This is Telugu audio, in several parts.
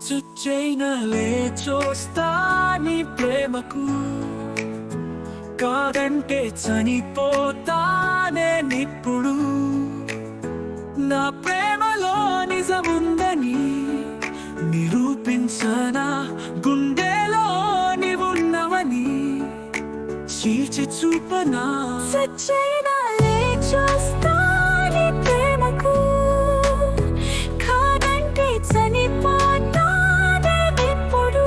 చుచ్చైనా లేచొస్తా నీ ప్రేమకు, కాదంటే చనిపోతానే నిప్పుడు. నా ప్రేమలో నిజముందని నిరూపించనా, గుండెలో నీవున్నవని చీల్చి చూపనా. చచ్చైనా లేచొస్తా నీ ప్రేమకు, కాదంటే చనిపోతానే నిప్పుడు.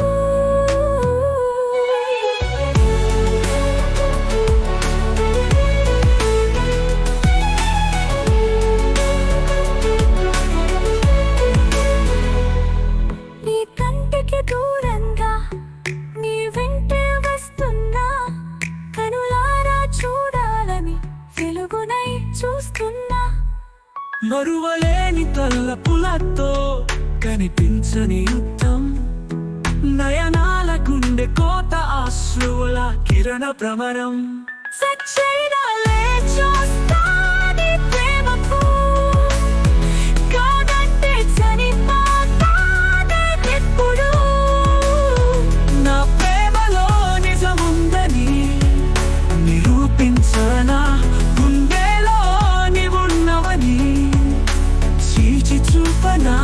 నీ కంటికి దూరంగా నీ వెంటే వస్తున్నా, కనులారా చూడాలని వెలుగునై చూస్తున్నా. మరువలేని తలపులతో కనిపించని యుద్ధం, నయనాల గుండె కోత అశ్రువుల కిరణ భ్రమరం. చచ్చైనా లేచొస్తా నీ ప్రేమకు, కాదంటే చనిపోతానే నిప్పుడు. నా ప్రేమలో నిజముందని నిరూపించనా, గుండెలో నీవున్నవని చీల్చి చూపనా.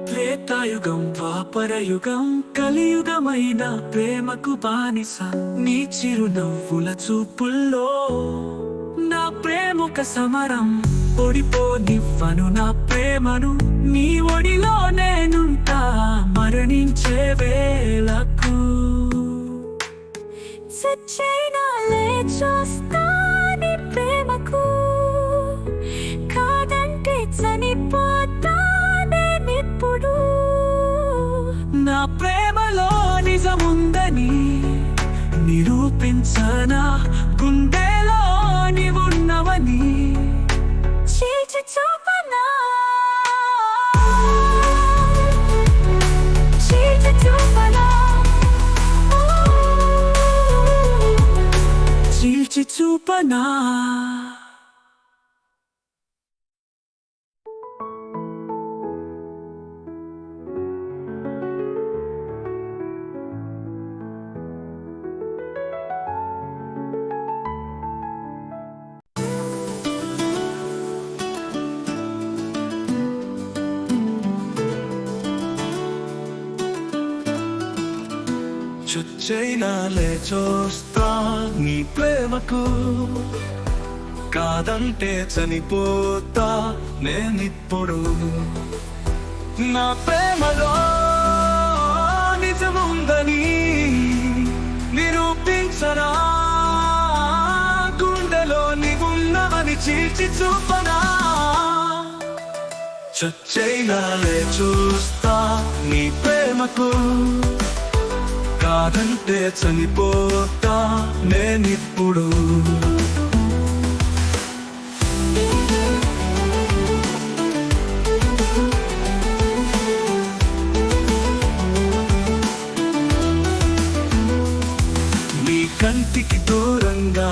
త్రేతాయుగం, ద్వాపరయుగం, కలియుగమైన ప్రేమకు బానిస. నీ చిరునవ్వుల చూపుల్లో నా ప్రేమొక సమరం. ఓడిపోనివ్వను నా ప్రేమను, నీ ఒడిలో నేనుంటా మరణించే వేళకు. చచ్చైనా లేచొస్తా నీ ప్రేమకు, కాదంటే చనిపోతానే నిప్పుడు. నా ప్రేమలో నిజముందని నిరూపించనా, గుండెలో నీవున్నవని చీల్చి చూపనా. చీల్చి చూపనా. చీల్చి చూపనా. చచ్చైనా లేచొస్తా నీ ప్రేమకు, కాదంటే చనిపోతా నేనిప్పుడు. నా ప్రేమలో నిజముందని నిరూపించనా, గుండెలో నీవున్నవని చీల్చి చూపనా. చచ్చైనా లేచొస్తా నీ ప్రేమకు, కాదంటే చనిపోతా నేనిప్పుడు. నీ కంటికి దూరంగా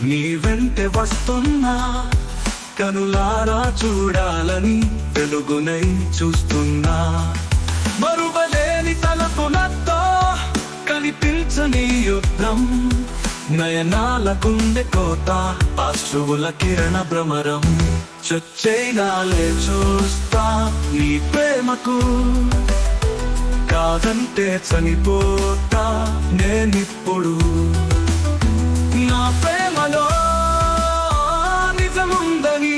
నీ వెంటే వస్తున్నా, కనులారా చూడాలని వెలుగునై చూస్తున్నా. మరువలేని తలపులతో కనిపించని యుద్ధం, నయనాల గుండె కోత అశ్రువుల కిరణ భ్రమరం. చచ్చైనా లేచొస్తా నీ ప్రేమకు, కాదంటే చనిపోతా నేనిప్పుడు. నా ప్రేమలో నిజముందని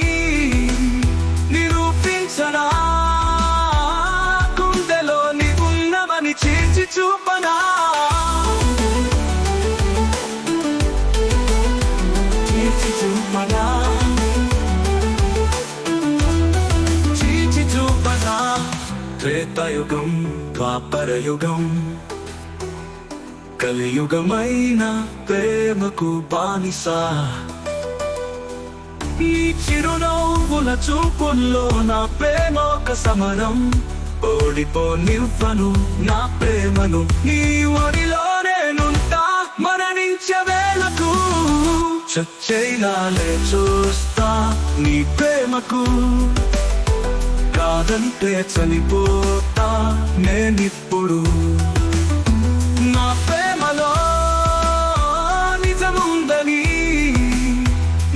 నిరూపించనా, గుండెలో నీవున్నవని చీల్చి చూపనా. చీల్చి చూపనా. చీల్చి చూపనా. త్రేతాయుగం, ద్వాపరయుగం, కలియుగమైన ప్రేమకు బానిస. నీ చిరునవ్వుల చూపుల్లో నా ప్రేమ ఒక సమరం. ఓడిపోనివ్వను నా ప్రేమను, నీ ఒడిలో నేనుంటా మరణించే వేళకు. చచ్చైనాలే చూస్తా నీ ప్రేమకు, కాదంటే చనిపోతా నేనిప్పుడు. నా ప్రేమలో నిజముందని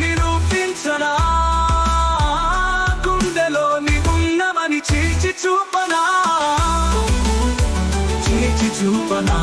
నిరూపించనా, గుండెలో నీవున్నవని చీల్చి చూపనా, చీల్చి చూపనా.